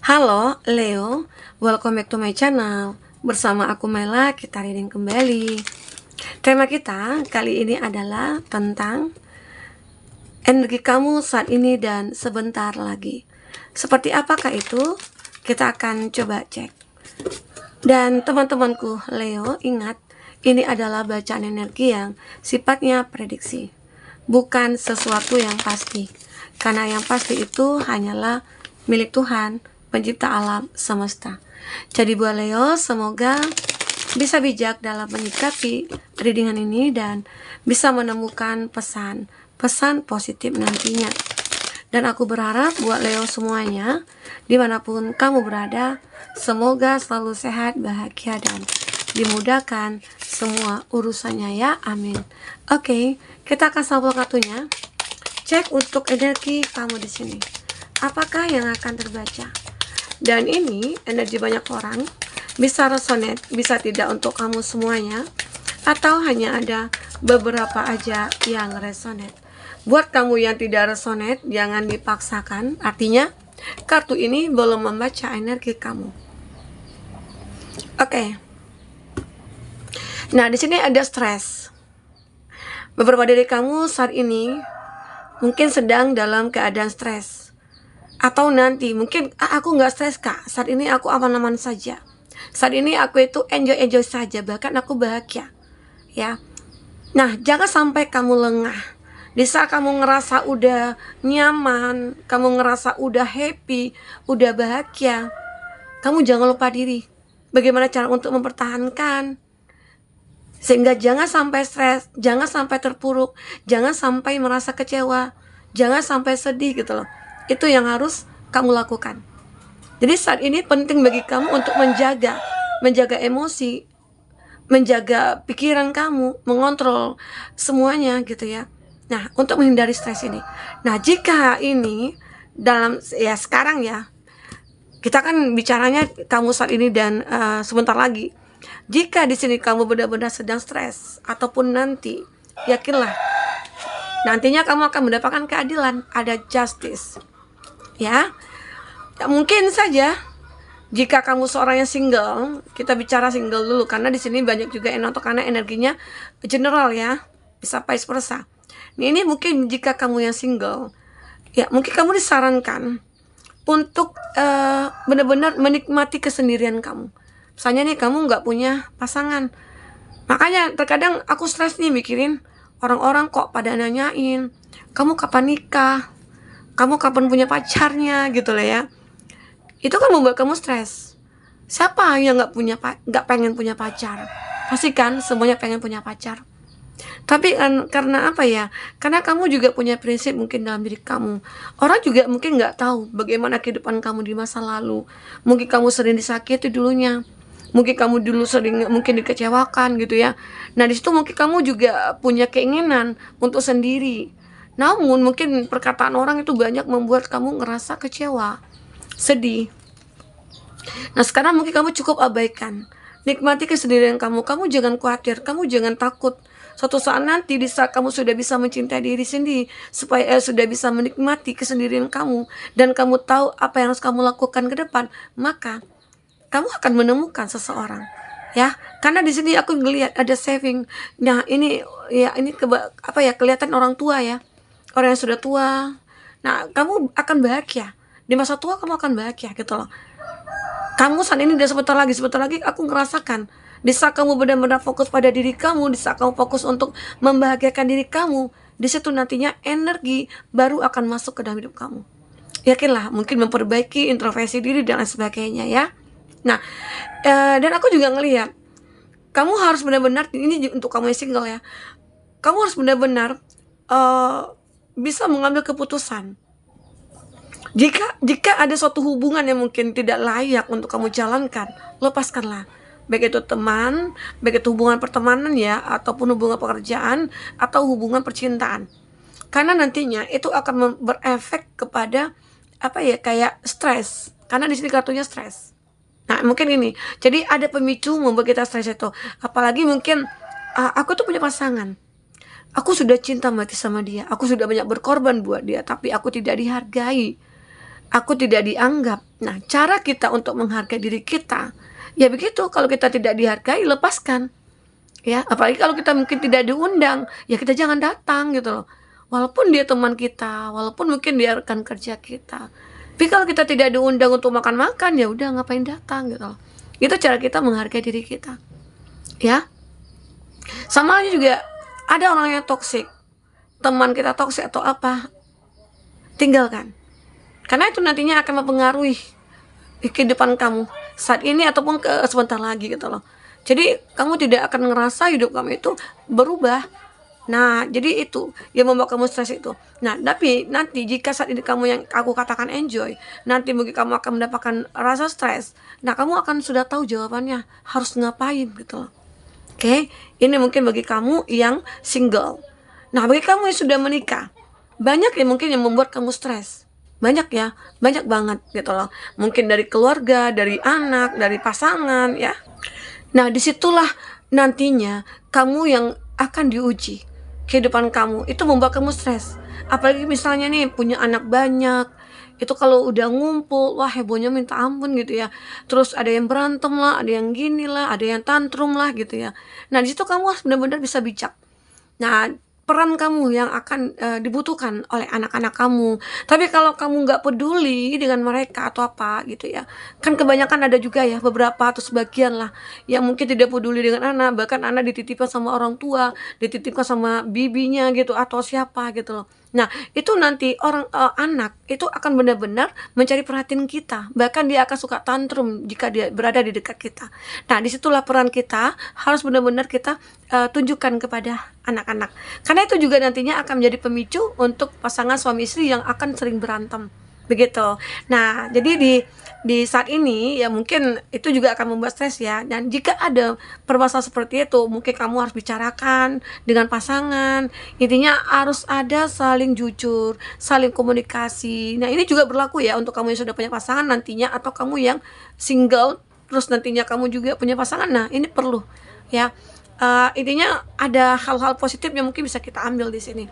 Halo Leo, welcome back to my channel. Bersama aku Mela, kita reading kembali. Tema kita kali ini adalah tentang energi kamu saat ini dan sebentar lagi. Seperti apakah itu? Kita akan coba cek. Dan teman-temanku Leo, ingat, ini adalah bacaan energi yang sifatnya prediksi, bukan sesuatu yang pasti. Karena yang pasti itu hanyalah milik Tuhan, pencipta alam semesta. Jadi buat Leo, semoga bisa bijak dalam menyikapi readingan ini dan bisa menemukan pesan positif nantinya. Dan aku berharap buat Leo semuanya, dimanapun kamu berada, semoga selalu sehat, bahagia, dan dimudahkan semua urusannya ya, amin. Oke, kita akan sampel kartunya. Cek untuk energi kamu di sini. Apakah yang akan terbaca? Dan ini energi banyak orang, bisa resonate, bisa tidak untuk kamu semuanya, atau hanya ada beberapa aja yang resonate. Buat kamu yang tidak resonate, jangan dipaksakan. Artinya, kartu ini belum membaca energi kamu. Oke. Nah, di sini ada stres. Beberapa dari kamu saat ini mungkin sedang dalam keadaan stres. Atau nanti mungkin aku nggak stres kak, saat ini aku aman-aman saja, saat ini aku itu enjoy saja, bahkan aku bahagia ya. Nah, jangan sampai kamu lengah. Di saat kamu ngerasa udah nyaman, kamu ngerasa udah happy, udah bahagia, kamu jangan lupa diri bagaimana cara untuk mempertahankan, sehingga jangan sampai stres, jangan sampai terpuruk, jangan sampai merasa kecewa, jangan sampai sedih gitu loh. Itu yang harus kamu lakukan. Jadi saat ini penting bagi kamu untuk menjaga emosi, menjaga pikiran kamu, mengontrol semuanya gitu ya. Nah, untuk menghindari stres ini. Nah, jika ini dalam ya sekarang ya, kita kan bicaranya kamu saat ini dan sebentar lagi. Jika di sini kamu benar-benar sedang stres ataupun nanti, yakinlah nantinya kamu akan mendapatkan keadilan, ada justice. Ya, mungkin saja jika kamu seorang yang single, kita bicara single dulu karena di sini banyak juga yang nonton karena energinya general ya, bisa vice versa. Ini mungkin jika kamu yang single, ya mungkin kamu disarankan untuk benar-benar menikmati kesendirian kamu. Misalnya nih kamu nggak punya pasangan, makanya terkadang aku stres nih mikirin orang-orang kok pada nanyain kamu kapan nikah, kamu kapan punya pacarnya gitu lah ya. Itu kan membuat kamu stres. Siapa yang nggak pengen punya pacar? Pasti kan semuanya pengen punya pacar. Tapi kan karena apa ya? Karena kamu juga punya prinsip mungkin dalam diri kamu. Orang juga mungkin nggak tahu bagaimana kehidupan kamu di masa lalu. Mungkin kamu sering disakiti dulunya. Mungkin kamu dulu sering mungkin dikecewakan gitu ya. Nah, di situ mungkin kamu juga punya keinginan untuk sendiri. Namun mungkin perkataan orang itu banyak membuat kamu ngerasa kecewa, sedih. Nah, sekarang mungkin kamu cukup abaikan. Nikmati kesendirian kamu. Kamu jangan khawatir, kamu jangan takut. Suatu saat nanti di saat kamu sudah bisa mencintai diri sendiri, supaya sudah bisa menikmati kesendirian kamu dan kamu tahu apa yang harus kamu lakukan ke depan, maka kamu akan menemukan seseorang. Ya, karena di sini aku ngelihat ada saving. Nah, ini ya ini kelihatan orang tua ya. Orang yang sudah tua. Nah, kamu akan bahagia. Di masa tua kamu akan bahagia gitu loh. Kamu saat ini udah sebentar lagi aku ngerasakan. Di saat kamu benar-benar fokus pada diri kamu, di saat kamu fokus untuk membahagiakan diri kamu, di situ nantinya energi baru akan masuk ke dalam hidup kamu. Yakinlah, mungkin memperbaiki introspeksi diri dan lain sebagainya ya. Nah, dan aku juga ngelihat kamu harus benar-benar, ini untuk kamu yang single ya, kamu harus benar-benar bisa mengambil keputusan. Jika ada suatu hubungan yang mungkin tidak layak untuk kamu jalankan, lepaskanlah. Baik itu teman, baik itu hubungan pertemanan ya, ataupun hubungan pekerjaan, atau hubungan percintaan. Karena nantinya itu akan berefek kepada kayak stres. Karena di sini kartunya stres. Nah, mungkin ini. Jadi ada pemicu membuat kita stres itu. Apalagi mungkin aku tuh punya pasangan. Aku sudah cinta mati sama dia. Aku sudah banyak berkorban buat dia, tapi aku tidak dihargai. aku tidak dianggap. Nah, cara kita untuk menghargai diri kita, ya begitu, kalau kita tidak dihargai, lepaskan. Ya, apalagi kalau kita mungkin tidak diundang, ya kita jangan datang gitu loh. Walaupun dia teman kita, walaupun mungkin dia rekan kerja kita. Tapi kalau kita tidak diundang untuk makan-makan, ya udah ngapain datang gitu loh. Itu cara kita menghargai diri kita. Ya. Sama aja juga ada orang yang toksik. Teman kita toksik atau apa, tinggalkan. Karena itu nantinya akan mempengaruhi kehidupan kamu saat ini ataupun sebentar lagi gitu loh. Jadi kamu tidak akan ngerasa hidup kamu itu berubah. Nah, jadi itu yang membuat kamu stres itu. Nah, tapi nanti jika saat ini kamu yang aku katakan enjoy, nanti mungkin kamu akan mendapatkan rasa stres. Nah, kamu akan sudah tahu jawabannya harus ngapain gitu loh. Oke, ini mungkin bagi kamu yang single. Nah, bagi kamu yang sudah menikah, banyak yang mungkin yang membuat kamu stres. Banyak ya, banyak banget gitu loh. Mungkin dari keluarga, dari anak, dari pasangan ya. Nah, disitulah nantinya kamu yang akan diuji. Kehidupan kamu itu membuat kamu stres. Apalagi misalnya nih punya anak banyak, itu kalau udah ngumpul, wah hebohnya minta ampun gitu ya. Terus ada yang berantem lah, ada yang gini lah, ada yang tantrum lah gitu ya. Nah, di situ kamu harus benar-benar bisa bijak. Nah, peran kamu yang akan dibutuhkan oleh anak-anak kamu. Tapi kalau kamu nggak peduli dengan mereka atau apa gitu ya, kan kebanyakan ada juga ya beberapa atau sebagian lah yang mungkin tidak peduli dengan anak, bahkan anak dititipkan sama orang tua, dititipkan sama bibinya gitu atau siapa gitu loh. Nah, itu nanti anak itu akan benar-benar mencari perhatian kita, bahkan dia akan suka tantrum jika dia berada di dekat kita. Nah, disitulah peran kita harus benar-benar kita tunjukkan kepada anak-anak, karena itu juga nantinya akan menjadi pemicu untuk pasangan suami istri yang akan sering berantem begitu. Nah, jadi di saat ini ya mungkin itu juga akan membuat stres ya. Dan jika ada permasalahan seperti itu, mungkin kamu harus bicarakan dengan pasangan. Intinya harus ada saling jujur, saling komunikasi. Nah, ini juga berlaku ya untuk kamu yang sudah punya pasangan nantinya, atau kamu yang single terus nantinya kamu juga punya pasangan. Nah, ini perlu ya. Intinya ada hal-hal positif yang mungkin bisa kita ambil di sini.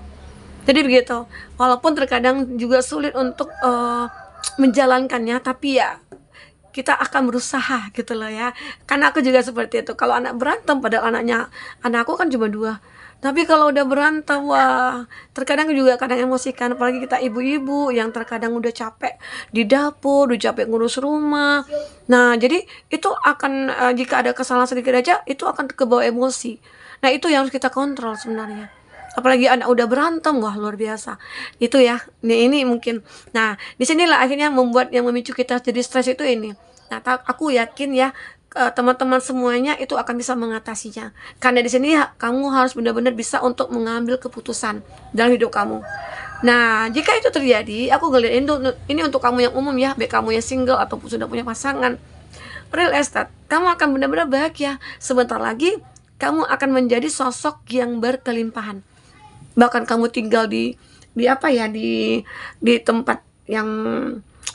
Jadi begitu, walaupun terkadang juga sulit untuk menjalankannya, tapi ya kita akan berusaha gitu loh ya. Karena aku juga seperti itu. Kalau anak berantem, padahal anakku kan cuma 2. Tapi kalau udah berantem, wah, terkadang juga kadang emosikan. Apalagi kita ibu-ibu yang terkadang udah capek di dapur, udah capek ngurus rumah. Nah, jadi itu akan jika ada kesalahan sedikit aja, itu akan kebawa emosi. Nah, itu yang harus kita kontrol sebenarnya. Apalagi anak udah berantem, wah luar biasa itu ya. Ini mungkin, nah disinilah akhirnya membuat yang memicu kita jadi stres itu ini. Nah, aku yakin ya teman-teman semuanya itu akan bisa mengatasinya, karena di sini kamu harus benar-benar bisa untuk mengambil keputusan dalam hidup kamu. Nah, jika itu terjadi, aku ngeliat ini untuk kamu yang umum ya, baik kamu yang single ataupun sudah punya pasangan. Real estate, kamu akan benar-benar bahagia. Sebentar lagi kamu akan menjadi sosok yang berkelimpahan. Bahkan kamu tinggal di apa ya, di tempat yang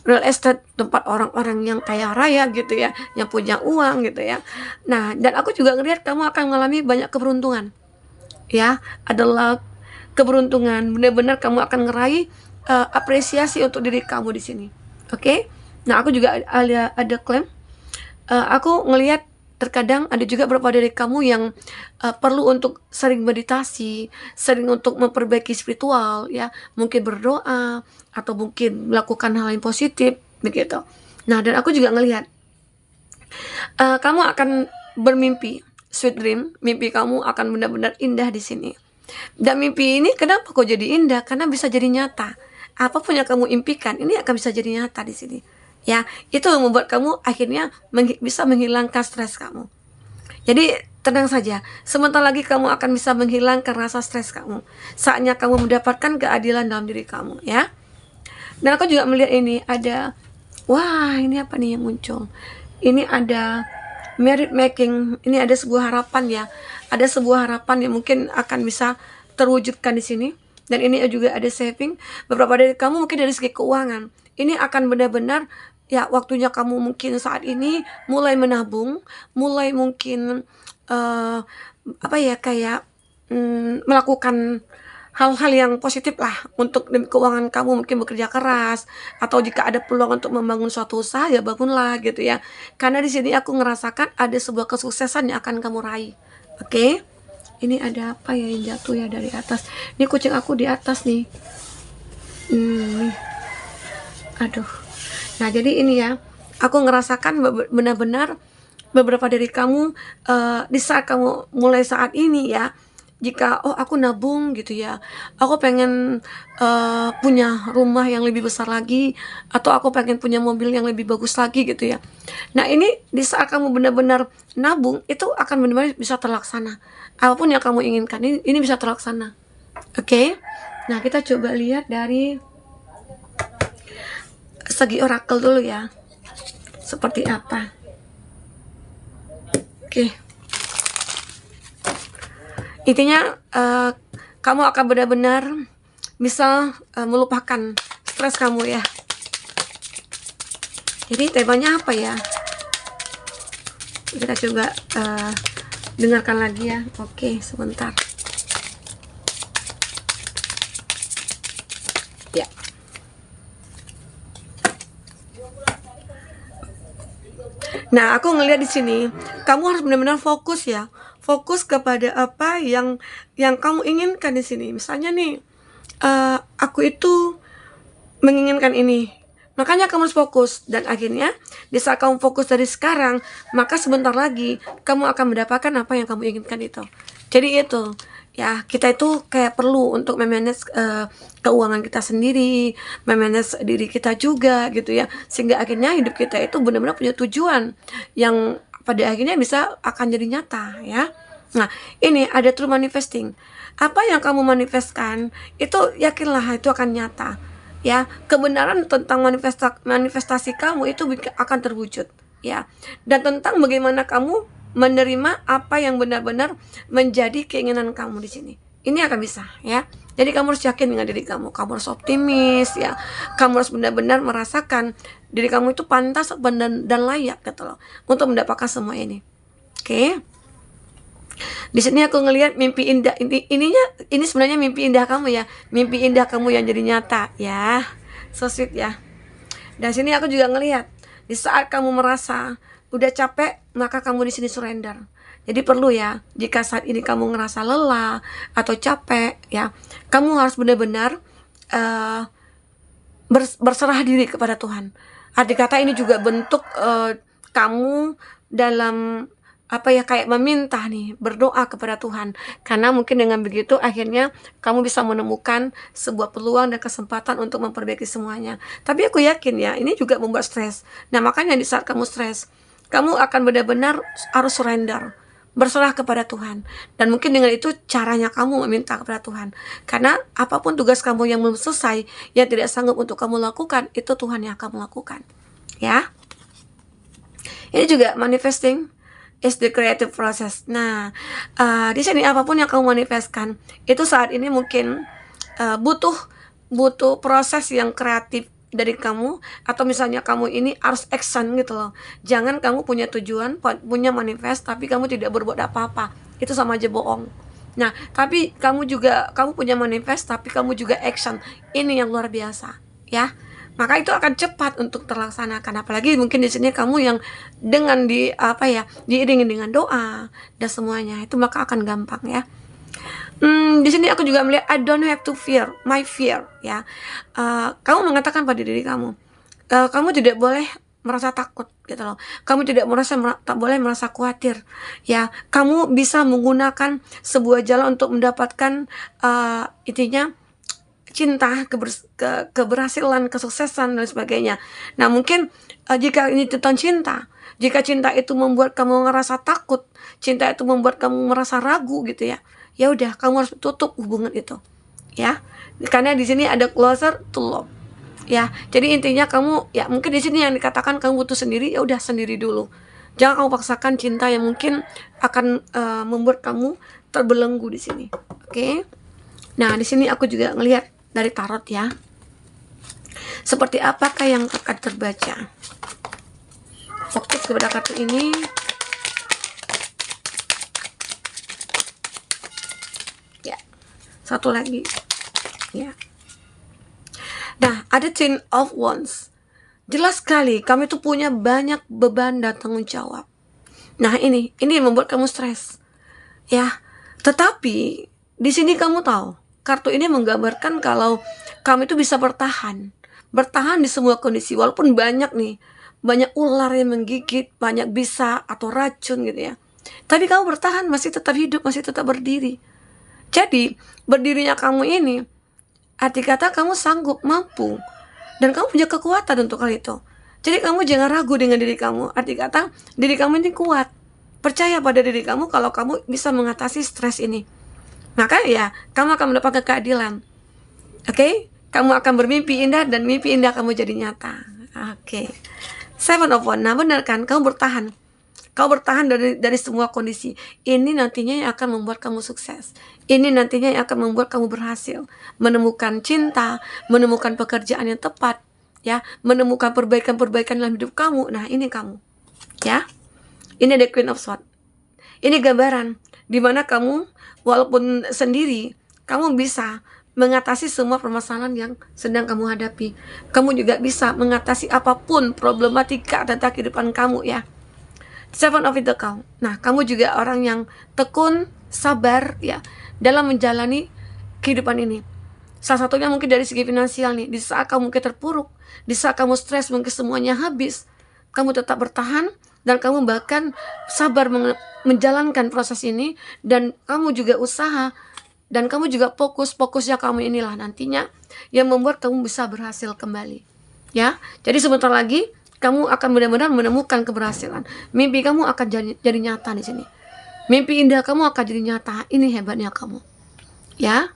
real estate, tempat orang-orang yang kaya raya gitu ya, yang punya uang gitu ya. Nah, dan aku juga ngelihat kamu akan mengalami banyak keberuntungan ya, adalah keberuntungan. Benar-benar kamu akan ngeraih apresiasi untuk diri kamu di sini. Oke? Nah, aku juga ada klaim, aku ngelihat terkadang ada juga beberapa dari kamu yang perlu untuk sering meditasi, sering untuk memperbaiki spiritual ya, mungkin berdoa atau mungkin melakukan hal yang positif begitu. Nah, dan aku juga ngelihat kamu akan bermimpi, sweet dream, mimpi kamu akan benar-benar indah di sini. Dan mimpi ini kenapa kok jadi indah? Karena bisa jadi nyata. Apapun yang kamu impikan, ini akan bisa jadi nyata di sini. Ya, itu yang membuat kamu akhirnya bisa menghilangkan stres kamu. Jadi tenang saja, sebentar lagi kamu akan bisa menghilangkan rasa stres kamu. Saatnya kamu mendapatkan keadilan dalam diri kamu ya. Dan aku juga melihat ini ada, wah ini apa nih yang muncul? Ini ada merit making, ini ada sebuah harapan ya. Ada sebuah harapan yang mungkin akan bisa terwujudkan di sini. Dan ini juga ada saving. Beberapa dari kamu mungkin dari segi keuangan, ini akan benar-benar ya, waktunya kamu mungkin saat ini mulai menabung, mulai mungkin apa ya, kayak melakukan hal-hal yang positif lah untuk demi keuangan kamu, mungkin bekerja keras atau jika ada peluang untuk membangun suatu usaha ya bangunlah gitu ya. Karena di sini aku ngerasakan ada sebuah kesuksesan yang akan kamu raih. Oke. Ini ada apa ya yang jatuh ya dari atas? Ini kucing aku di atas nih. Nih. Aduh. Nah, jadi ini ya. Aku ngerasakan benar-benar beberapa dari kamu di saat kamu mulai saat ini ya, jika aku nabung gitu ya, aku pengen punya rumah yang lebih besar lagi, atau aku pengen punya mobil yang lebih bagus lagi gitu ya. Nah, ini di saat kamu benar-benar nabung itu akan benar-benar bisa terlaksana. Apapun yang kamu inginkan ini bisa terlaksana. Oke. Nah, kita coba lihat dari segi orakel dulu ya, seperti apa. Oke. Intinya kamu akan benar-benar bisa melupakan stres kamu ya. Jadi temanya apa ya? Kita coba dengarkan lagi ya. Oke, sebentar. Ya. Nah, aku ngelihat di sini, kamu harus benar-benar fokus ya. Fokus kepada apa yang kamu inginkan di sini. Misalnya nih, aku itu menginginkan ini. Makanya kamu harus fokus, dan akhirnya di saat kamu fokus dari sekarang, maka sebentar lagi kamu akan mendapatkan apa yang kamu inginkan itu. Jadi itu ya, kita itu kayak perlu untuk memanage keuangan kita sendiri, memanage diri kita juga gitu ya, sehingga akhirnya hidup kita itu benar-benar punya tujuan yang pada akhirnya bisa akan jadi nyata ya. Nah, ini ada true manifesting. Apa yang kamu manifestkan itu yakinlah itu akan nyata ya. Kebenaran tentang manifestasi kamu itu akan terwujud ya, dan tentang bagaimana kamu menerima apa yang benar-benar menjadi keinginan kamu di sini. Ini akan bisa ya. Jadi kamu harus yakin dengan diri kamu. Kamu harus optimis ya. Kamu harus benar-benar merasakan diri kamu itu pantas dan layak gitu loh untuk mendapatkan semua ini. Oke. Di sini aku ngelihat mimpi indah. Ini sebenarnya mimpi indah kamu ya. Mimpi indah kamu yang jadi nyata ya. So sweet ya. Dan sini aku juga ngelihat di saat kamu merasa udah capek, maka kamu di sini surrender. Jadi perlu ya, jika saat ini kamu ngerasa lelah atau capek ya, kamu harus benar-benar berserah diri kepada Tuhan. Arti kata ini juga bentuk kamu dalam apa ya, kayak meminta nih, berdoa kepada Tuhan. Karena mungkin dengan begitu akhirnya kamu bisa menemukan sebuah peluang dan kesempatan untuk memperbaiki semuanya. Tapi aku yakin ya, ini juga membuat stres. Nah, makanya di saat kamu stres, kamu akan benar-benar harus surrender, berserah kepada Tuhan. Dan mungkin dengan itu caranya kamu meminta kepada Tuhan. Karena apapun tugas kamu yang belum selesai, yang tidak sanggup untuk kamu lakukan, itu Tuhan yang akan melakukan. Ya. Ini juga manifesting is the creative process. Nah, di sini apapun yang kamu manifestkan, itu saat ini mungkin butuh proses yang kreatif dari kamu, atau misalnya kamu ini harus action gitu loh. Jangan kamu punya tujuan, punya manifest, tapi kamu tidak berbuat apa-apa. Itu sama aja bohong. Nah, tapi kamu punya manifest, tapi kamu juga action. Ini yang luar biasa, ya. Maka itu akan cepat untuk terlaksanakan. Apalagi mungkin di sini kamu yang dengan diiringi dengan doa dan semuanya, itu maka akan gampang ya. Di sini aku juga melihat I don't have to fear my fear ya. Kamu mengatakan pada diri kamu, kamu tidak boleh merasa takut gitu loh. Kamu tak boleh merasa khawatir ya. Kamu bisa menggunakan sebuah jalan untuk mendapatkan intinya cinta, keberhasilan, kesuksesan dan sebagainya. Nah, mungkin jika ini tentang cinta, jika cinta itu membuat kamu ngerasa takut, cinta itu membuat kamu merasa ragu gitu ya, ya udah, kamu harus tutup hubungan itu ya. Karena di sini ada closer to love ya. Jadi intinya kamu ya, mungkin di sini yang dikatakan kamu butuh sendiri, ya udah sendiri dulu. Jangan kamu paksakan cinta yang mungkin akan membuat kamu terbelenggu di sini. Oke. Nah, di sini aku juga ngelihat dari tarot ya. Seperti apakah yang akan terbaca? Fokus kepada kartu ini. Ya. Satu lagi. ya. Nah, ada Ten of Wands. Jelas sekali kami tuh punya banyak beban dan tanggung jawab. Nah, ini yang membuat kamu stres. Ya, tetapi di sini kamu tahu, kartu ini menggambarkan kalau kamu itu bisa bertahan di semua kondisi, walaupun banyak ular yang menggigit, banyak bisa atau racun gitu ya. Tapi kamu bertahan, masih tetap hidup, masih tetap berdiri. Jadi, berdirinya kamu ini arti kata kamu sanggup, mampu, dan kamu punya kekuatan untuk hal itu. Jadi kamu jangan ragu dengan diri kamu. Arti kata diri kamu ini kuat. Percaya pada diri kamu kalau kamu bisa mengatasi stres ini. Maka ya, kamu akan mendapatkan keadilan. Oke? Kamu akan bermimpi indah dan mimpi indah kamu jadi nyata. Oke. Seven of Wands. Nah, benar kan? Kamu bertahan. Kau bertahan dari semua kondisi. Ini nantinya yang akan membuat kamu sukses. Ini nantinya yang akan membuat kamu berhasil menemukan cinta, menemukan pekerjaan yang tepat, ya, menemukan perbaikan-perbaikan dalam hidup kamu. Nah, ini kamu, ya. Ini the Queen of Swords. Ini gambaran di mana kamu walaupun sendiri, kamu bisa mengatasi semua permasalahan yang sedang kamu hadapi. Kamu juga bisa mengatasi apapun problematika tentang kehidupan kamu, ya. Seven of Pentacles. Nah, kamu juga orang yang tekun, sabar ya dalam menjalani kehidupan ini. Salah satunya mungkin dari segi finansial nih. Di saat kamu mungkin terpuruk, di saat kamu stres, mungkin semuanya habis, kamu tetap bertahan dan kamu bahkan sabar menjalankan proses ini, dan kamu juga usaha dan kamu juga fokusnya kamu inilah nantinya yang membuat kamu bisa berhasil kembali. Ya, jadi sebentar lagi kamu akan benar-benar menemukan keberhasilan. Mimpi kamu akan jadi nyata di sini. Mimpi indah kamu akan jadi nyata. Ini hebatnya kamu. Ya.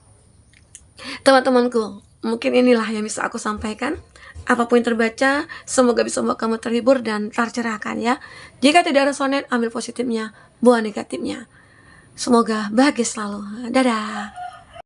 Teman-temanku, mungkin inilah yang bisa aku sampaikan. Apapun yang terbaca, semoga bisa membuat kamu terhibur dan tercerahkan ya. Jika tidak resonate, ambil positifnya, buang negatifnya. Semoga bahagia selalu. Dadah.